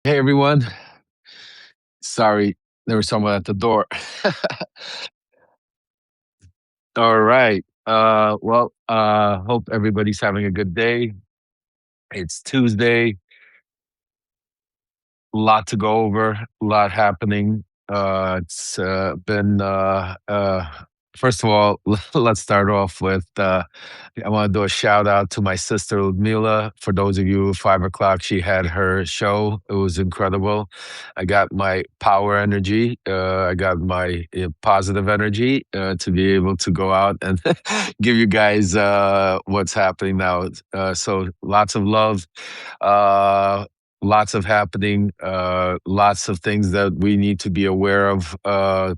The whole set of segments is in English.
Hey everyone. Sorry, there was someone at the door. All right. Hope everybody's having a good day. It's Tuesday. A lot to go over, a lot happening. It's been First of all, let's start off with I want to do a shout out to my sister Ludmila. For those of you 5 o'clock, she had her show. It was incredible. I got my power energy. I got my positive energy to be able to go out and give you guys what's happening now. So lots of love. Uh, Lots of happening, lots of things that we need to be aware of.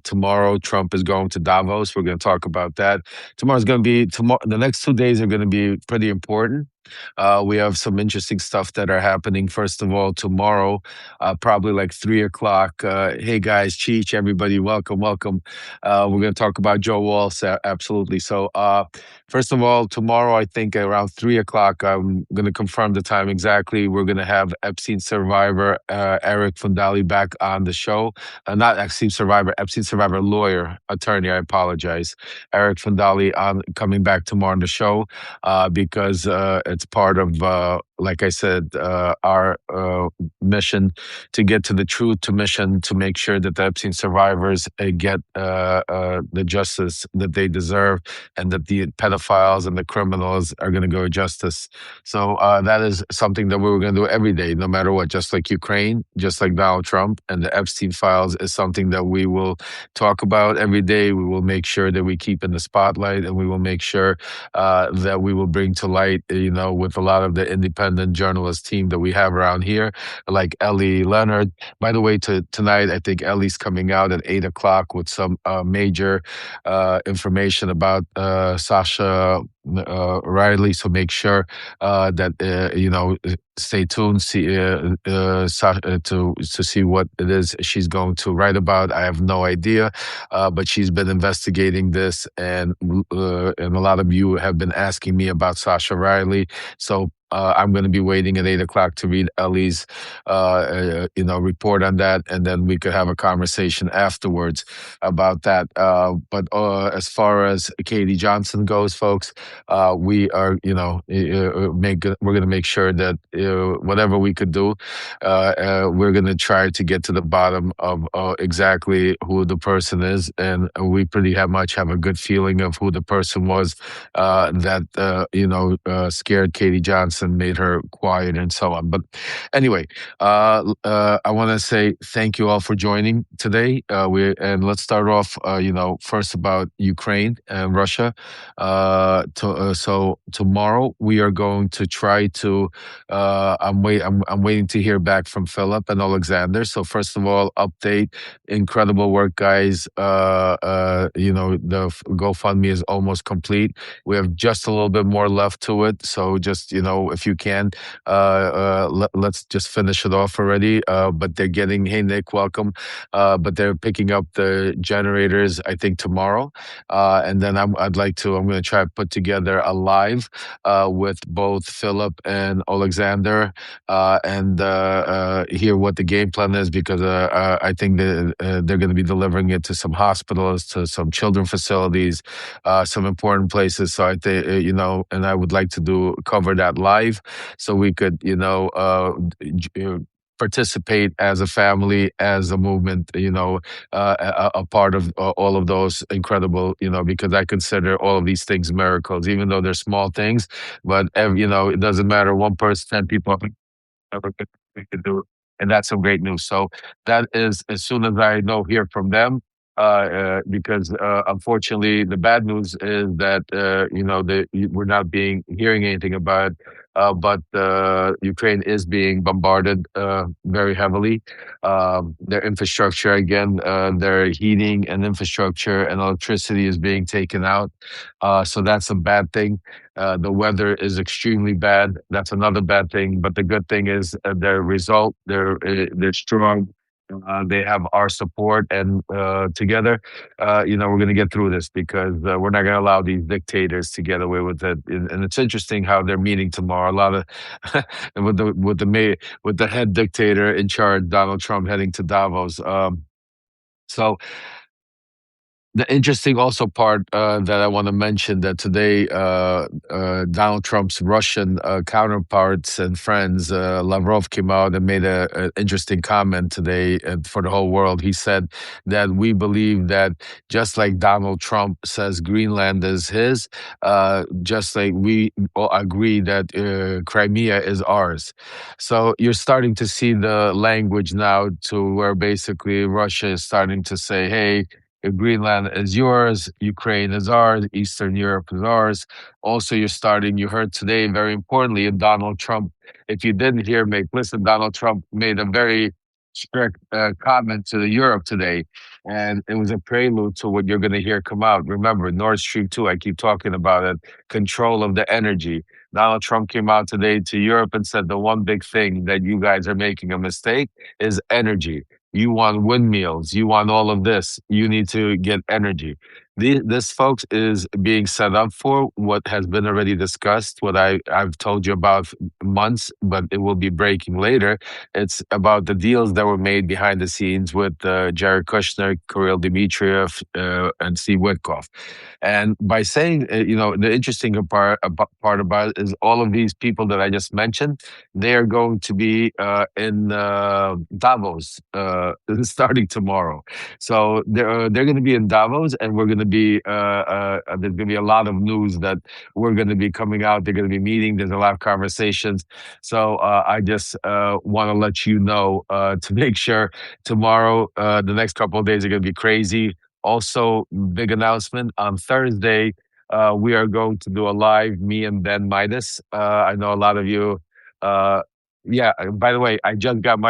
Tomorrow, Trump is going to Davos. We're going to talk about that. Tomorrow's going to be tomorrow. The next 2 days are going to be pretty important. We have some interesting stuff that are happening. First of all, tomorrow, probably like 3 o'clock. Hey guys, Cheech, everybody, welcome, welcome. We're going to talk about Joe Walsh, absolutely. So, first of all, tomorrow, I think around 3 o'clock, I'm going to confirm the time exactly. We're going to have Epstein survivor Eric Fundali back on the show. Not Epstein survivor lawyer, attorney. I apologize. Eric Fundali on coming back tomorrow on the show because it's part of, like I said, our mission to get to the truth, to mission to make sure that the Epstein survivors get the justice that they deserve, and that the pedophiles and the criminals are going to go to justice. So that is something that we were going to do every day, no matter what, just like Ukraine, just like Donald Trump. And the Epstein files is something that we will talk about every day. We will make sure that we keep in the spotlight, and we will make sure that we will bring to light, with a lot of the independent journalist team that we have around here, like Ellie Leonard. By the way, tonight, I think Ellie's coming out at 8 o'clock with some major information about Sasha Riley. So make sure that stay tuned, see to see what it is she's going to write about. I have no idea, but she's been investigating this, and a lot of you have been asking me about Sasha Riley. So I'm going to be waiting at 8 o'clock to read Ellie's, report on that, and then we could have a conversation afterwards about that. But as far as Katie Johnson goes, folks, we are, we're going to make sure that whatever we could do, we're going to try to get to the bottom of exactly who the person is, and we pretty much have a good feeling of who the person was that scared Katie Johnson, made her quiet, and so on. But anyway, I want to say thank you all for joining today. Let's start off, first about Ukraine and Russia. So tomorrow we are going to try to. I'm waiting to hear back from Philip and Alexander. So first of all, update. Incredible work, guys. The GoFundMe is almost complete. We have just a little bit more left to it. So just, if you can, let's just finish it off already. But they're getting, hey, Nick, welcome. But they're picking up the generators, I think, tomorrow. And then I'm going to try to put together a live with both Philip and Alexander and hear what the game plan is, because I think that they're going to be delivering it to some hospitals, to some children facilities, some important places. So I think, and I would like to cover that live, so we could, participate as a family, as a movement, a part of all of those incredible, because I consider all of these things miracles, even though they're small things. But, it doesn't matter. 1%, 10 people, we could do it. And that's some great news. So that is as soon as I hear from them. Because unfortunately, the bad news is that we're not hearing anything about. But Ukraine is being bombarded very heavily. Their infrastructure, again, their heating and infrastructure and electricity is being taken out. So that's a bad thing. The weather is extremely bad. That's another bad thing. But the good thing is they're strong. They have our support, and together, we're going to get through this because we're not going to allow these dictators to get away with it. And it's interesting how they're meeting tomorrow. A lot of with the head dictator in charge, Donald Trump, heading to Davos. So the interesting also part that I want to mention that today Donald Trump's Russian counterparts and friends, Lavrov, came out and made a interesting comment today for the whole world. He said that we believe that just like Donald Trump says Greenland is his, just like we all agree that Crimea is ours. So you're starting to see the language now to where basically Russia is starting to say, hey, Greenland is yours, Ukraine is ours, Eastern Europe is ours. Also, you heard today, very importantly, in Donald Trump, if you didn't hear me, listen, Donald Trump made a very strict comment to the Europe today, and it was a prelude to what you're going to hear come out. Remember, Nord Stream 2, I keep talking about it, control of the energy. Donald Trump came out today to Europe and said the one big thing that you guys are making a mistake is energy. You want windmills. You want all of this. You need to get energy. This, folks, is being set up for what has been already discussed, what I've told you about months, but it will be breaking later. It's about the deals that were made behind the scenes with Jared Kushner, Kirill Dmitriev, and Steve Witkoff. And by saying, the interesting part about it is all of these people that I just mentioned, they are going to be in Davos starting tomorrow. So they're going to be in Davos, and we're going to be there's going to be a lot of news that we're going to be coming out. They're going to be meeting. There's a lot of conversations. So I just want to let you know to make sure tomorrow, the next couple of days are going to be crazy. Also, big announcement on Thursday. We are going to do a live, me and Ben Midas. I know a lot of you. Yeah, by the way, I just got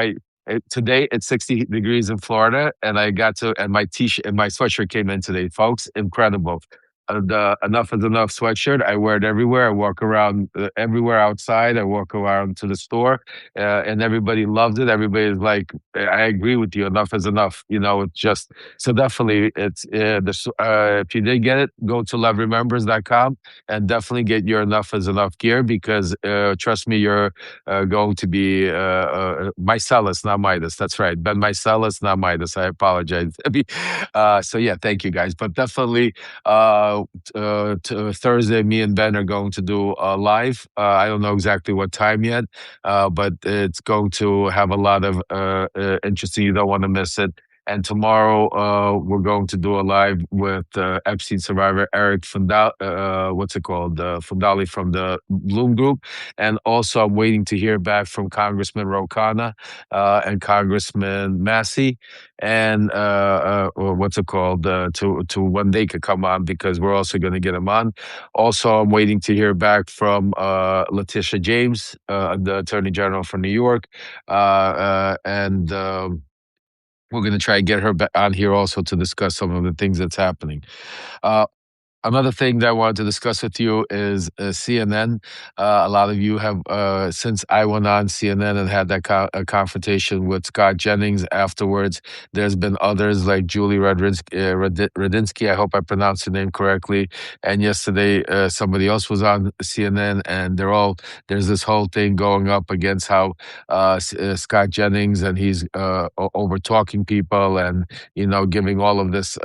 today it's 60 degrees in Florida, and and my t-shirt and my sweatshirt came in today, folks. Incredible. The Enough is Enough sweatshirt. I wear it everywhere. I walk around everywhere outside. I walk around to the store, and everybody loves it. Everybody's like, I agree with you. Enough is enough. It's just so definitely. If you did get it, go to loveremembers.com and definitely get your Enough is Enough gear because trust me, you're going to be Mycellus, not Midas. That's right, Ben Mycellus, not Midas. I apologize. So yeah, thank you guys, but definitely. Thursday, me and Ben are going to do live. I don't know exactly what time yet, but it's going to have a lot of interesting. You don't want to miss it. And tomorrow, we're going to do a live with Epstein survivor Eric Fundali, what's it called? Fundali from the Bloom Group. And also, I'm waiting to hear back from Congressman Ro Khanna and Congressman Massey, and or what's it called? To when they could come on because we're also going to get them on. Also, I'm waiting to hear back from Letitia James, the Attorney General for New York, and. We're going to try and get her on here also to discuss some of the things that's happening. Uh, Another thing that I wanted to discuss with you is CNN. A lot of you have, since I went on CNN and had that a confrontation with Scott Jennings afterwards, there's been others like Julie Radinsky. I hope I pronounced her name correctly. And yesterday, somebody else was on CNN, and there's this whole thing going up against how Scott Jennings, and he's over talking people and, giving all of this,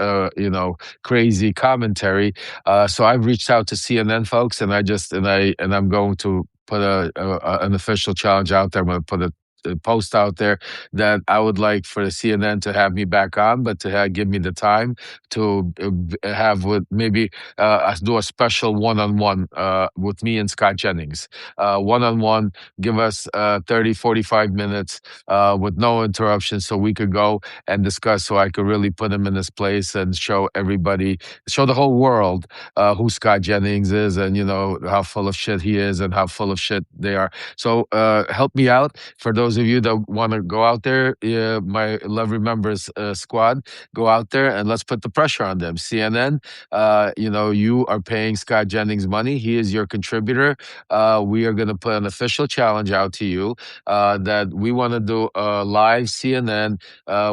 crazy commentary. So I've reached out to CNN folks, and I'm going to put an official challenge out there. I'm going to put a post out there that I would like for the CNN to have me back on, but to give me the time to have with maybe us do a special one-on-one with me and Scott Jennings. One-on-one, give us 30, 45 minutes with no interruptions so we could go and discuss so I could really put him in his place and show the whole world who Scott Jennings is and, how full of shit he is and how full of shit they are. So help me out. For those those of you that want to go out there, my Love Remembers squad, go out there and let's put the pressure on them. CNN, you are paying Scott Jennings money. He is your contributor. We are going to put an official challenge out to you that we want to do a live CNN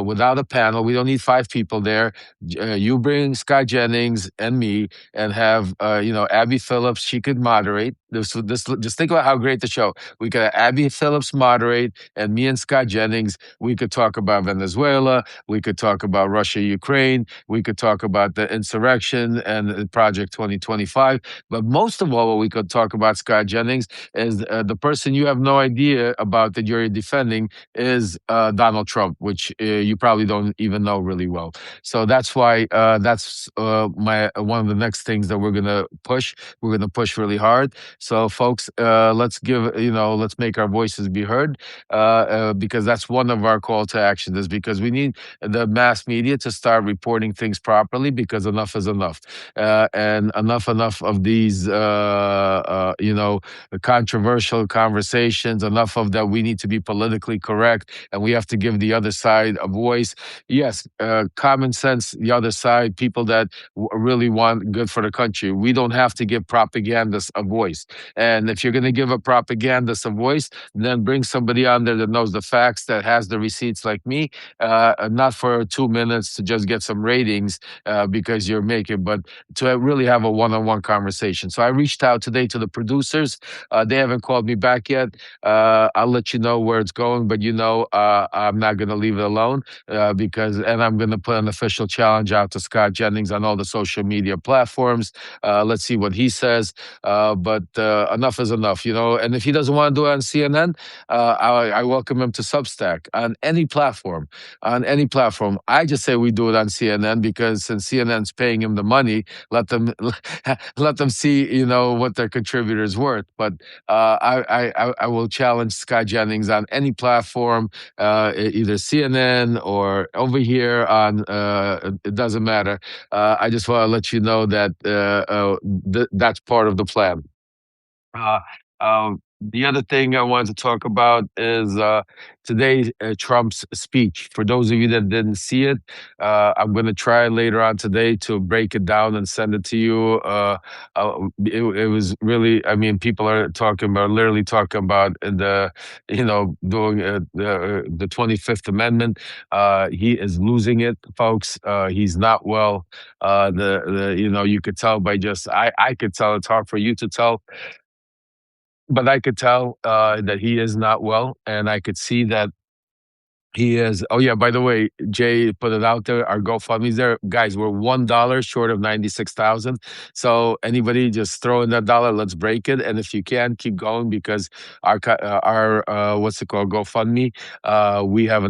without a panel. We don't need five people there. You bring Scott Jennings and me, and have Abby Phillips. She could moderate. This just think about how great the show. We could have Abby Phillips moderate, and me and Scott Jennings. We could talk about Venezuela. We could talk about Russia, Ukraine. We could talk about the insurrection and Project 2025. But most of all, what we could talk about, Scott Jennings, is the person you have no idea about that you're defending is Donald Trump, which you probably don't even know really well. So that's why that's my one of the next things that we're gonna push. We're gonna push really hard. So, folks, let's make our voices be heard, because that's one of our call to action. Is because we need the mass media to start reporting things properly, because enough is enough, and enough of these controversial conversations. Enough of that. We need to be politically correct, and we have to give the other side a voice. Yes, common sense, the other side, people that really want good for the country. We don't have to give propagandists a voice. And if you're going to give a propagandist a voice, then bring somebody on there that knows the facts, that has the receipts like me, not for 2 minutes to just get some ratings because you're making, but to really have a one-on-one conversation. So I reached out today to the producers. They haven't called me back yet. I'll let you know where it's going, but I'm not going to leave it alone and I'm going to put an official challenge out to Scott Jennings on all the social media platforms. Let's see what he says. But enough is enough, And if he doesn't want to do it on CNN, I welcome him to Substack on any platform. On any platform, I just say we do it on CNN because since CNN's paying him the money, let them let them see, what their contributors worth. But I will challenge Scott Jennings on any platform, either CNN or over here on. It doesn't matter. I just want to let you know that that's part of the plan. Uh, the other thing I wanted to talk about is today Trump's speech. For those of you that didn't see it, I'm going to try later on today to break it down and send it to you. It was really, I mean, people are literally talking about doing the 25th Amendment. He is losing it, folks. He's not well. You could tell by I could tell. It's hard for you to tell, but I could tell that he is not well, and I could see that he is. Oh yeah, by the way, Jay put it out there. Our GoFundMe's there, guys. We're $1 short of 96,000. So anybody just throw in that dollar. Let's break it, and if you can, keep going because our what's it called, GoFundMe. We have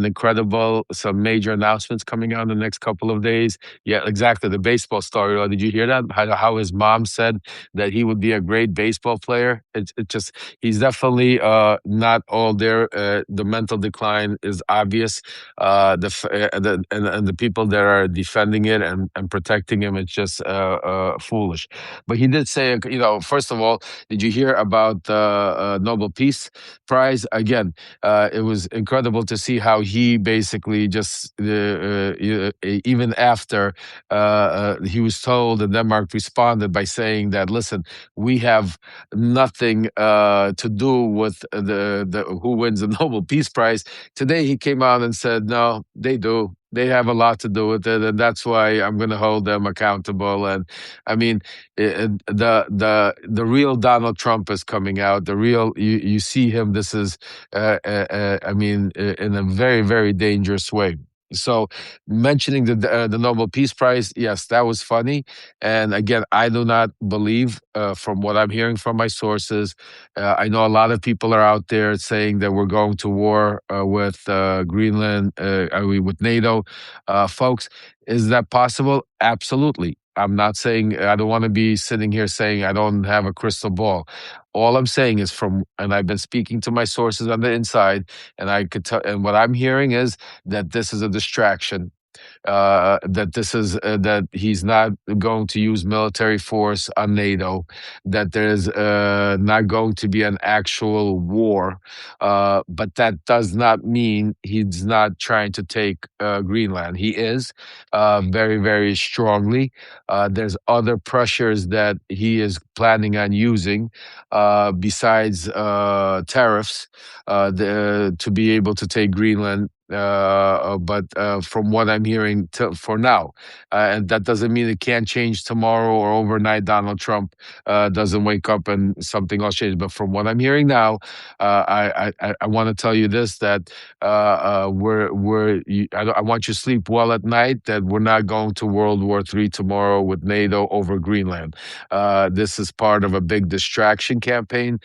some major announcements coming out in the next couple of days. Yeah, exactly. The baseball story. Did you hear that? How his mom said that he would be a great baseball player. He's definitely not all there. The mental decline is obvious. And the people that are defending it and protecting him, it's just foolish. But he did say, first of all, did you hear about the Nobel Peace Prize? Again, it was incredible to see how he basically just, even after he was told, and Denmark responded by saying that, listen, we have nothing to do with the who wins the Nobel Peace Prize. Today he came out and said, no, they do. They have a lot to do with it, and that's why I'm going to hold them accountable. And I mean, the real Donald Trump is coming out. The real you see him. This is, in a very, very dangerous way. So, mentioning the Nobel Peace Prize, yes, that was funny. And again, I do not believe, from what I'm hearing from my sources, I know a lot of people are out there saying that we're going to war with Greenland, with NATO. Folks, is that possible? Absolutely. I'm not saying, I don't want to be sitting here saying I don't have a crystal ball. All I'm saying is and I've been speaking to my sources on the inside, and I could tell, and what I'm hearing is that this is a distraction. that this is that he's not going to use military force on NATO, that there's not going to be an actual war, but that does not mean he's not trying to take Greenland. He is very, very strongly. There's other pressures that he is planning on using besides tariffs to be able to take Greenland. But from what I'm hearing for now, and that doesn't mean it can't change tomorrow or overnight. Donald Trump doesn't wake up and something else changes. But from what I'm hearing now, I want to tell you this, that I want you to sleep well at night. That we're not going to World War III tomorrow with NATO over Greenland. This is part of a big distraction campaign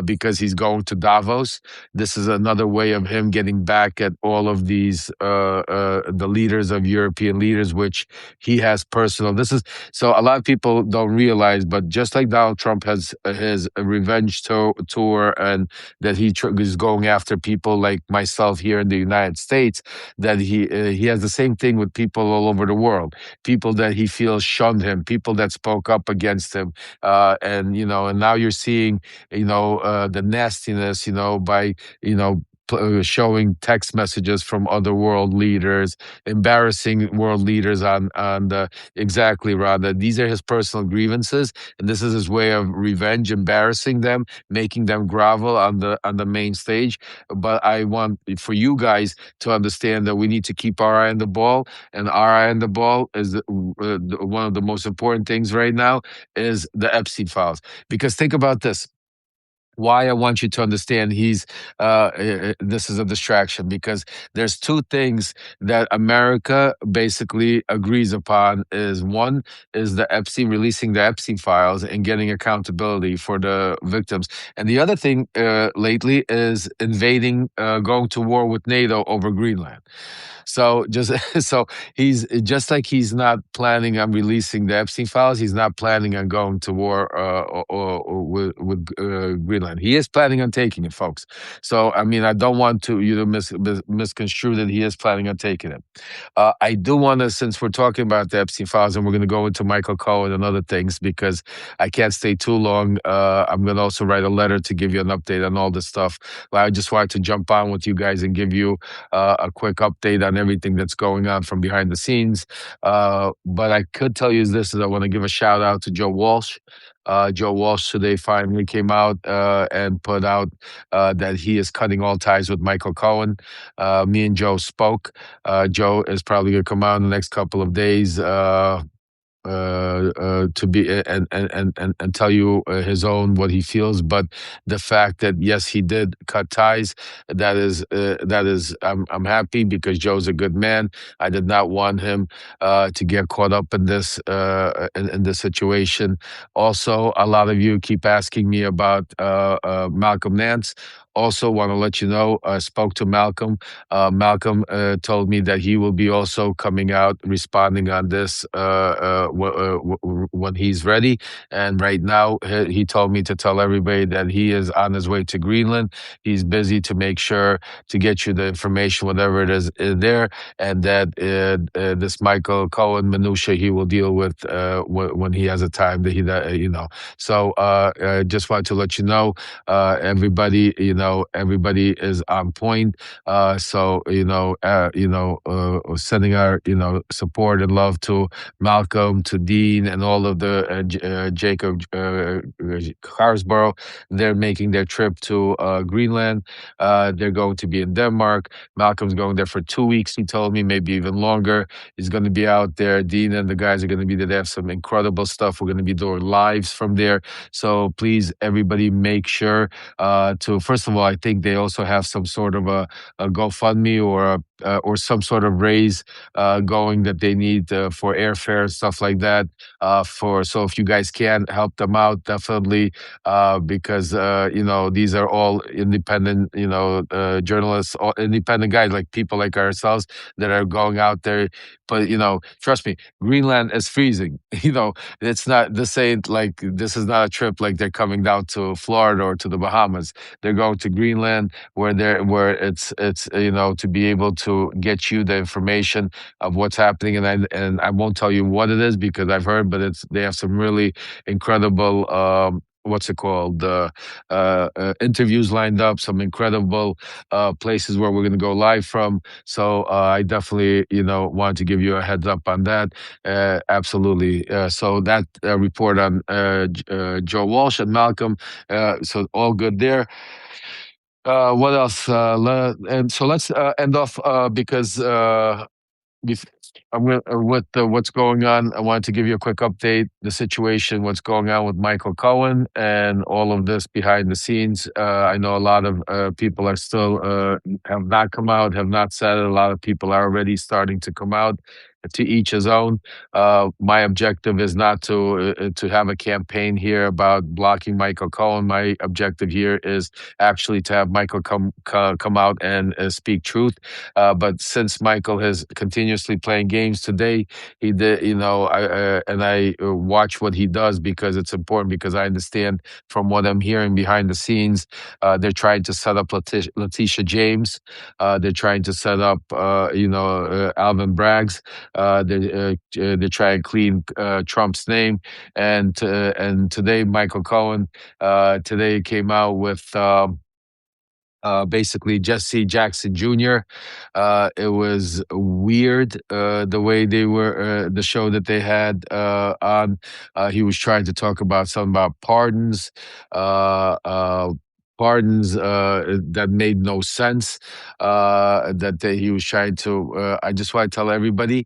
because he's going to Davos. This is another way of him getting back at all of these the leaders of European leaders, which he has personal. This is so a lot of people don't realize, but just like Donald Trump has his revenge tour, and that is going after people like myself here in the United States, that he has the same thing with people all over the world, people that he feels shunned him, people that spoke up against him, and now you're seeing the nastiness by showing text messages from other world leaders, embarrassing world leaders on the exactly, rather. These are his personal grievances, and this is his way of revenge, embarrassing them, making them grovel on the main stage. But I want for you guys to understand that we need to keep our eye on the ball, and our eye on the ball is one of the most important things right now is the Epstein files. Because think about this, why I want you to understand this is a distraction, because there's two things that America basically agrees upon. Is one is the Epstein, releasing the Epstein files and getting accountability for the victims, and the other thing lately is invading, going to war with NATO over Greenland. So just so he's just like he's not planning on releasing the Epstein files. He's not planning on going to war with Greenland. He is planning on taking it, folks. So I mean, I don't want you to misconstrue that he is planning on taking it. I do want to, since we're talking about the Epstein files, and we're going to go into Michael Cohen and other things, because I can't stay too long. I'm going to also write a letter to give you an update on all this stuff. But I just wanted to jump on with you guys and give you a quick update on everything that's going on from behind the scenes. But I could tell you this, is I want to give a shout out to Joe Walsh. Joe Walsh today finally came out and put out that he is cutting all ties with Michael Cohen. Me and Joe spoke. Joe is probably going to come out in the next couple of days. To be and tell you his own what he feels, but the fact that yes, he did cut ties, that is I'm happy, because Joe's a good man. I did not want him to get caught up in this in this situation. Also, a lot of you keep asking me about Malcolm Nance. Also, want to let you know, I spoke to Malcolm. Malcolm told me that he will be also coming out responding on this when he's ready. And right now, he told me to tell everybody that he is on his way to Greenland. He's busy to make sure to get you the information, whatever it is there, and that this Michael Cohen minutia he will deal with when he has a time that So just wanted to let you know, everybody, everybody is on point. Sending our support and love to Malcolm, to Dean, and all of the Jacob Carsborough. They're making their trip to Greenland. They're going to be in Denmark. Malcolm's going there for 2 weeks, he told me, maybe even longer. He's going to be out there. Dean and the guys are going to be there. They have some incredible stuff. We're going to be doing lives from there. So please, everybody, make sure to, first of all, I think they also have some sort of a GoFundMe or some sort of raise going that they need for airfare and stuff like that. So if you guys can help them out, definitely, because these are all independent, journalists, all independent guys, like people like ourselves that are going out there. But trust me, Greenland is freezing. It's not this ain't like this is not a trip like they're coming down to Florida or to the Bahamas. They're going to Greenland, where it's to be able to get you the information of what's happening. And I won't tell you what it is because I've heard, but it's they have some really incredible. What's it called? Interviews lined up, some incredible places where we're going to go live from. So I definitely, wanted to give you a heads up on that. Absolutely. So that report on Joe Walsh and Malcolm. So all good there. What else? And so let's end off because bef- with what's going on. I wanted to give you a quick update, the situation, what's going on with Michael Cohen, and all of this behind the scenes. I know a lot of people are still have not come out, have not said it. A lot of people are already starting to come out. To each his own. My objective is not to have a campaign here about blocking Michael Cohen. My objective here is actually to have Michael come out and speak truth. But since Michael has continuously playing games today, he did, I watch what he does because it's important because I understand from what I'm hearing behind the scenes, they're trying to set up Letitia James. They're trying to set up, Alvin Braggs. They try and clean Trump's name, and today Michael Cohen today came out with. Basically Jesse Jackson Jr. It was weird the way they were the show that they had on. He was trying to talk about something about pardons. Pardons that made no sense. He was trying to. I just want to tell everybody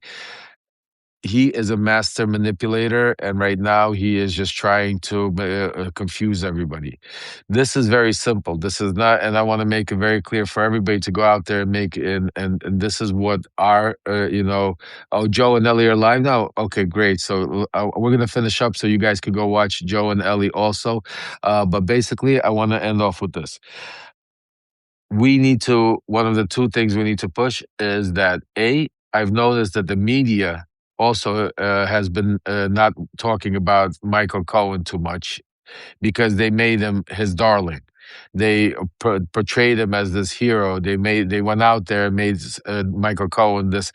he is a master manipulator, and right now he is just trying to confuse everybody. This is very simple. This is not, and I want to make it very clear for everybody to go out there and make and this is what our Oh, Joe and Ellie are live now. Okay, great. So we're gonna finish up so you guys could go watch Joe and Ellie also. But basically, I want to end off with this. We need to one of the two things we need to push is that I've noticed that the media also has been not talking about Michael Cohen too much because they made him his darling. They portrayed him as this hero. They went out there and made Michael Cohen this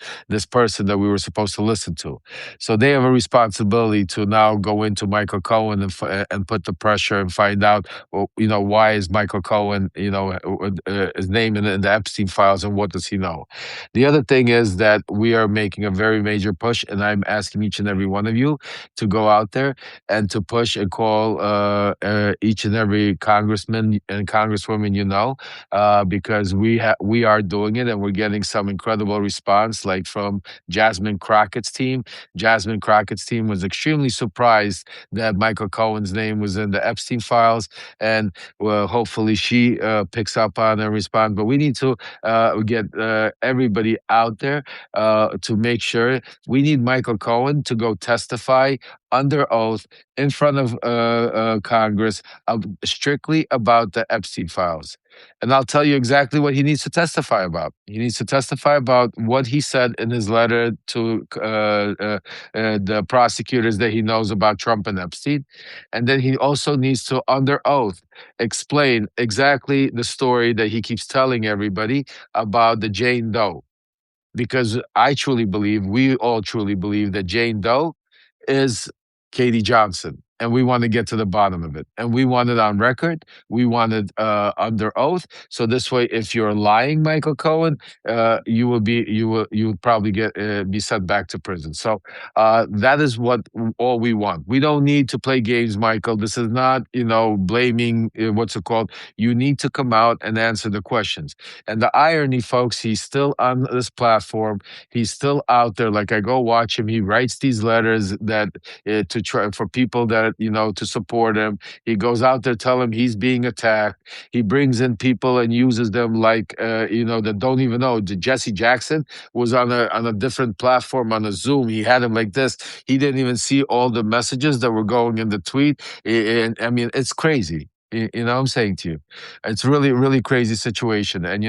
person that we were supposed to listen to. So they have a responsibility to now go into Michael Cohen and put the pressure and find out, well, why is Michael Cohen, his name in the Epstein files and what does he know? The other thing is that we are making a very major push, and I'm asking each and every one of you to go out there and to push and call each and every congressman and congresswoman because we are doing it and we're getting some incredible response, like from Jasmine Crockett's team. Jasmine Crockett's team was extremely surprised that Michael Cohen's name was in the Epstein files, and well, hopefully she picks up on and responds. But we need to get everybody out there to make sure we need Michael Cohen to go testify under oath in front of Congress strictly about the Epstein files. And I'll tell you exactly what he needs to testify about. He needs to testify about what he said in his letter to the prosecutors that he knows about Trump and Epstein. And then he also needs to, under oath, explain exactly the story that he keeps telling everybody about the Jane Doe. Because I truly believe, we all truly believe that Jane Doe is Katie Johnson. And we want to get to the bottom of it. And we want it on record. We want it under oath. So this way, if you're lying, Michael Cohen, you will probably be sent back to prison. So that is what all we want. We don't need to play games, Michael. This is not, blaming, what's it called? You need to come out and answer the questions. And the irony, folks, he's still on this platform. He's still out there. Like I go watch him. He writes these letters that to try for people that to support him. He goes out there telling him he's being attacked. He brings in people and uses them like that don't even know. Jesse Jackson was on a different platform on a Zoom. He had him like this. He didn't even see all the messages that were going in the tweet. And I mean, it's crazy. You know what I'm saying to you? It's really, really crazy situation. And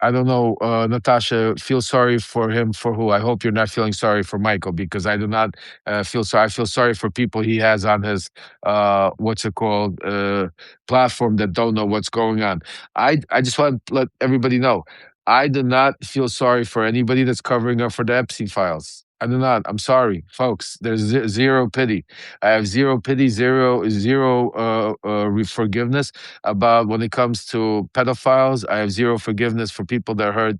I don't know, Natasha, feel sorry for him for who? I hope you're not feeling sorry for Michael, because I do not feel sorry. I feel sorry for people he has on his what's it called, platform, that don't know what's going on. I just want to let everybody know, I do not feel sorry for anybody that's covering up for the Epstein files. I do not. I'm sorry, folks. There's zero pity. I have zero pity, zero forgiveness about when it comes to pedophiles. I have zero forgiveness for people that hurt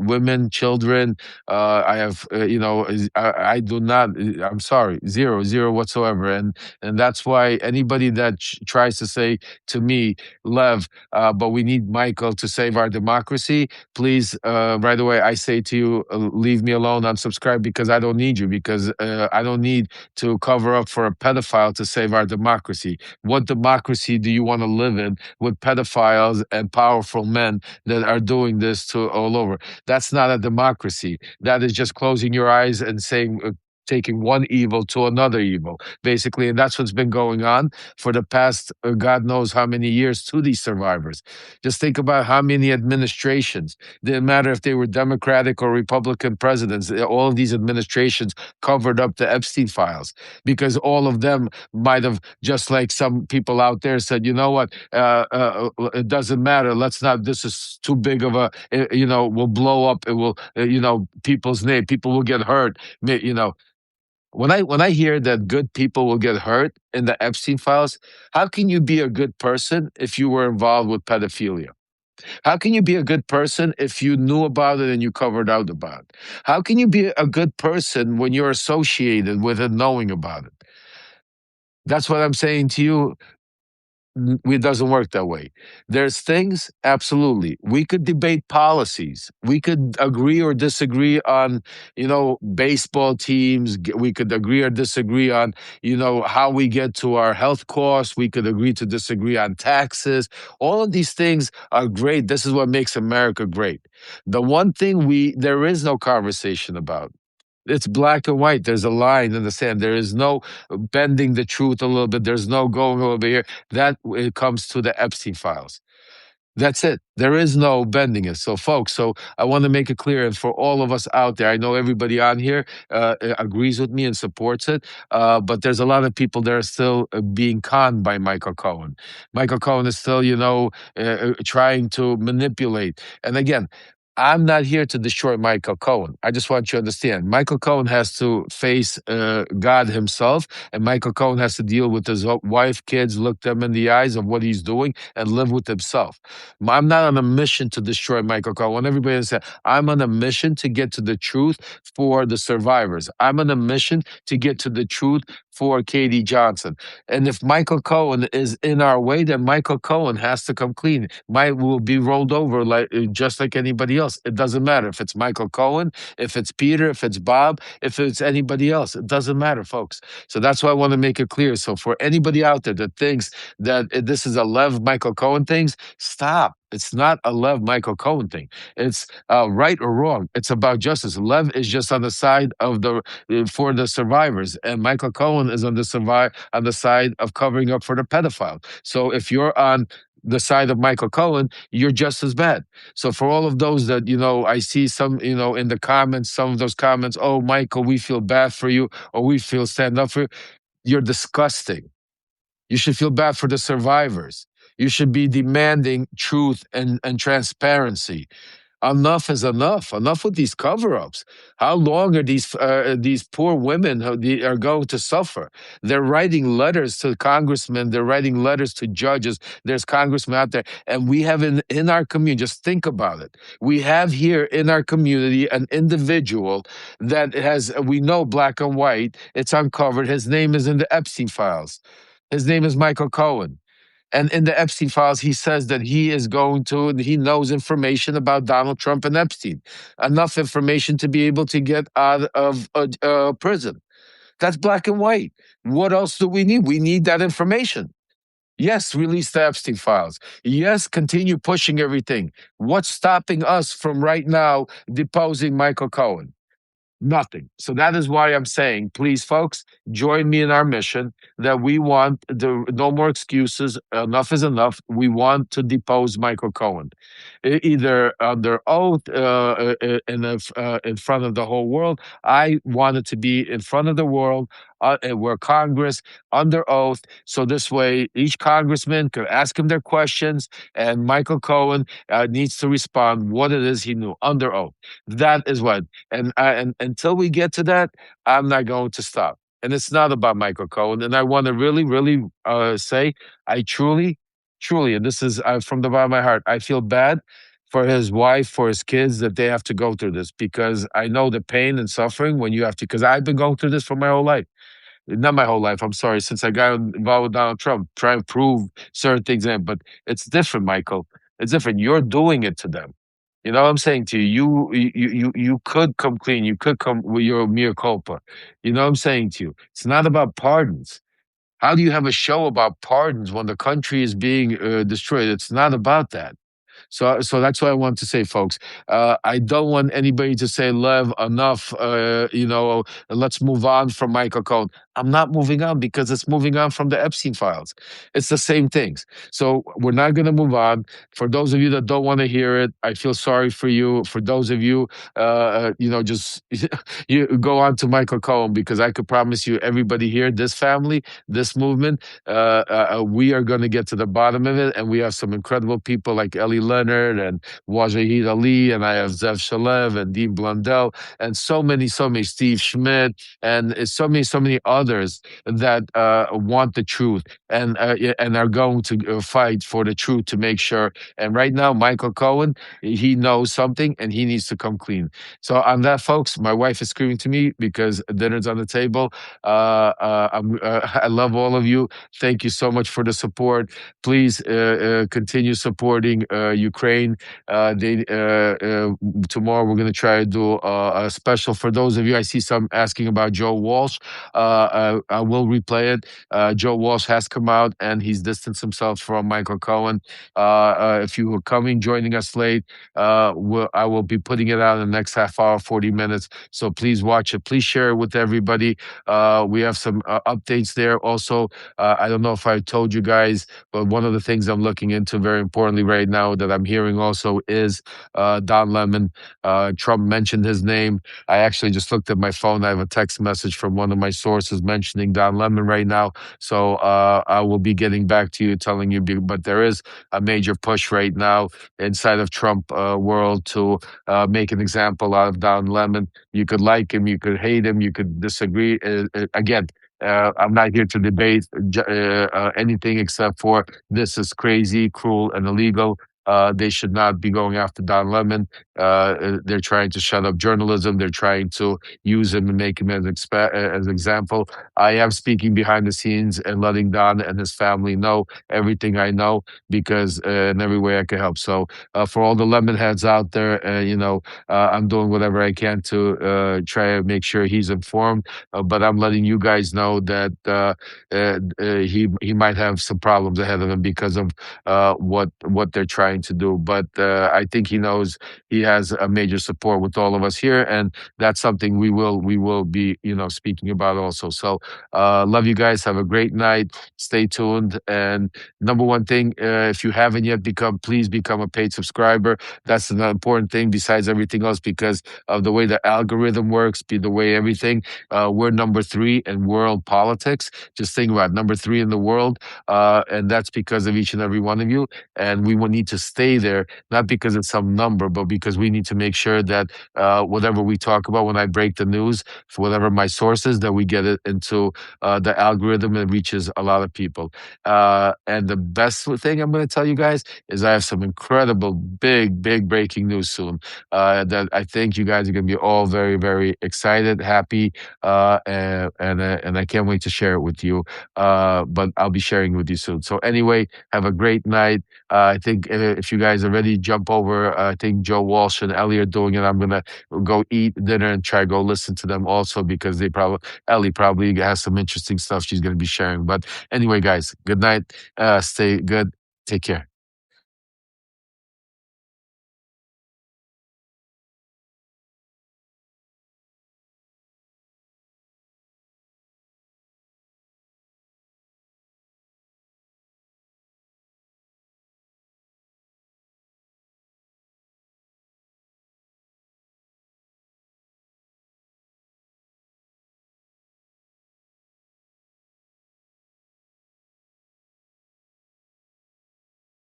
women, children. I have, I do not. I'm sorry, zero whatsoever. And that's why anybody that tries to say to me, Lev, but we need Michael to save our democracy. Please, right away, I say to you, leave me alone, unsubscribe, because I don't need you, because I don't need to cover up for a pedophile to save our democracy. What democracy do you want to live in with pedophiles and powerful men that are doing this to all over? That's not a democracy. That is just closing your eyes and saying, taking one evil to another evil, basically. And that's what's been going on for the past, God knows how many years, to these survivors. Just think about how many administrations, didn't matter if they were Democratic or Republican presidents, all of these administrations covered up the Epstein files, because all of them might have, just like some people out there said, you know what, it doesn't matter. Let's not, this is too big of a, will blow up. It will, people's name, people will get hurt. When I hear that good people will get hurt in the Epstein files, how can you be a good person if you were involved with pedophilia? How can you be a good person if you knew about it and you covered out about it? How can you be a good person when you're associated with it, knowing about it? That's what I'm saying to you. It doesn't work that way. There's things, absolutely. We could debate policies. We could agree or disagree on, baseball teams. We could agree or disagree on, how we get to our health costs. We could agree to disagree on taxes. All of these things are great. This is what makes America great. The one thing there is no conversation about, it's black and white. There's a line in the sand. There is no bending the truth a little bit. There's no going over here. That it comes to the Epstein files. That's it. There is no bending it. So, folks, I want to make it clear, and for all of us out there, I know everybody on here agrees with me and supports it, but there's a lot of people that are still being conned by Michael Cohen. Michael Cohen is still, trying to manipulate. And again, I'm not here to destroy Michael Cohen. I just want you to understand. Michael Cohen has to face God himself, and Michael Cohen has to deal with his wife, kids, look them in the eyes of what he's doing, and live with himself. I'm not on a mission to destroy Michael Cohen. I want everybody to say, I'm on a mission to get to the truth for the survivors. I'm on a mission to get to the truth for Katie Johnson. And if Michael Cohen is in our way, then Michael Cohen has to come clean. Will be rolled over just like anybody else. It doesn't matter if it's Michael Cohen, if it's Peter, if it's Bob, if it's anybody else. It doesn't matter, folks. So that's why I want to make it clear. So for anybody out there that thinks that this is a Lev Michael Cohen thing, stop. It's not a Lev Michael Cohen thing. It's right or wrong. It's about justice. Lev is just on the side of for the survivors, and Michael Cohen is on the side of covering up for the pedophile. So if you're on the side of Michael Cohen, you're just as bad. So for all of those that, I see some, in the comments, some of those comments, oh, Michael, we feel bad for you, or we feel stand up for you. You're disgusting. You should feel bad for the survivors. You should be demanding truth and transparency. Enough is enough. Enough with these cover-ups. How long are these poor women are going to suffer? They're writing letters to congressmen. They're writing letters to judges. There's congressmen out there, and we have in our community. Just think about it. We have here in our community an individual that has, we know, black and white. It's uncovered. His name is in the Epstein files. His name is Michael Cohen. And in the Epstein files, he says that he knows information about Donald Trump and Epstein, enough information to be able to get out of prison. That's black and white. What else do we need? We need that information. Yes, release the Epstein files. Yes, continue pushing everything. What's stopping us from right now deposing Michael Cohen? Nothing. So that is why I'm saying, please, folks, join me in our mission that we want no more excuses. Enough is enough. We want to depose Michael Cohen, either under oath in front of the whole world. I want it to be in front of the world, where Congress under oath. So this way, each congressman could ask him their questions, and Michael Cohen needs to respond what it is he knew under oath. That is what. And until we get to that, I'm not going to stop. And it's not about Michael Cohen. And I want to really, really say, I truly, truly, and this is from the bottom of my heart, I feel bad for his wife, for his kids, that they have to go through this, because I know the pain and suffering when you have to, because I've been going through this for my whole life. Not my whole life, I'm sorry, since I got involved with Donald Trump, trying to prove certain things in. But it's different, Michael. It's different. You're doing it to them. You know what I'm saying to you? You could come clean. You could come with your mere culpa. You know what I'm saying to you? It's not about pardons. How do you have a show about pardons when the country is being destroyed? It's not about that. So that's what I want to say, folks. I don't want anybody to say, Lev, enough, let's move on from Michael Cohen. I'm not moving on because it's moving on from the Epstein files. It's the same things. So we're not going to move on. For those of you that don't want to hear it, I feel sorry for you. For those of you, just you go on to Michael Cohen, because I could promise you, everybody here, this family, this movement, we are going to get to the bottom of it. And we have some incredible people like Ellie Leonard and Wajahid Ali, and I have Zev Shalev and Dean Blundell, and so many, Steve Schmidt, and so many others that want the truth, and are going to fight for the truth to make sure. And right now, Michael Cohen, he knows something, and he needs to come clean. So on that, folks, my wife is screaming to me because dinner's on the table. I love all of you. Thank you so much for the support. Please continue supporting Ukraine. Tomorrow we're going to try to do a special for those of you. I see some asking about Joe Walsh. I will replay it. Joe Walsh has come out and he's distanced himself from Michael Cohen. If you are coming, joining us late, I will be putting it out in the next half hour, 40 minutes. So please watch it. Please share it with everybody. We have some updates there. Also, I don't know if I told you guys, but one of the things I'm looking into very importantly right now that I'm hearing also is Don Lemon. Trump mentioned his name. I actually just looked at my phone. I have a text message from one of my sources mentioning Don Lemon right now. So I will be getting back to you, telling you. But there is a major push right now inside of Trump world to make an example out of Don Lemon. You could like him, you could hate him, you could disagree. Again, I'm not here to debate anything except for this is crazy, cruel, and illegal. They should not be going after Don Lemon. They're trying to shut up journalism. They're trying to use him and make him as example. I am speaking behind the scenes and letting Don and his family know everything I know, because in every way I can help. So for all the lemon heads out there, I'm doing whatever I can to try to make sure he's informed. But I'm letting you guys know that he might have some problems ahead of him because of what they're trying to do. But I think he knows he has a major support with all of us here, and that's something we will be speaking about also. So love you guys. Have a great night. Stay tuned. And number one thing, if you haven't yet please become a paid subscriber. That's an important thing besides everything else, because of the way the algorithm works, the way everything. We're number 3 in world politics. Just think about number 3 in the world, and that's because of each and every one of you. And we will need to stay there, not because it's some number, but because we need to make sure that whatever we talk about, when I break the news, for whatever my sources, that we get it into the algorithm and reaches a lot of people. And the best thing I'm going to tell you guys is I have some incredible, big breaking news soon that I think you guys are going to be all very, very excited, happy, and I can't wait to share it with you. But I'll be sharing with you soon. So anyway, have a great night. I think if you guys are ready, jump over. I think Joe Walsh and Ellie are doing it. I'm gonna go eat dinner and try to go listen to them also, because Ellie probably has some interesting stuff she's gonna be sharing. But anyway, guys, good night. Stay good. Take care.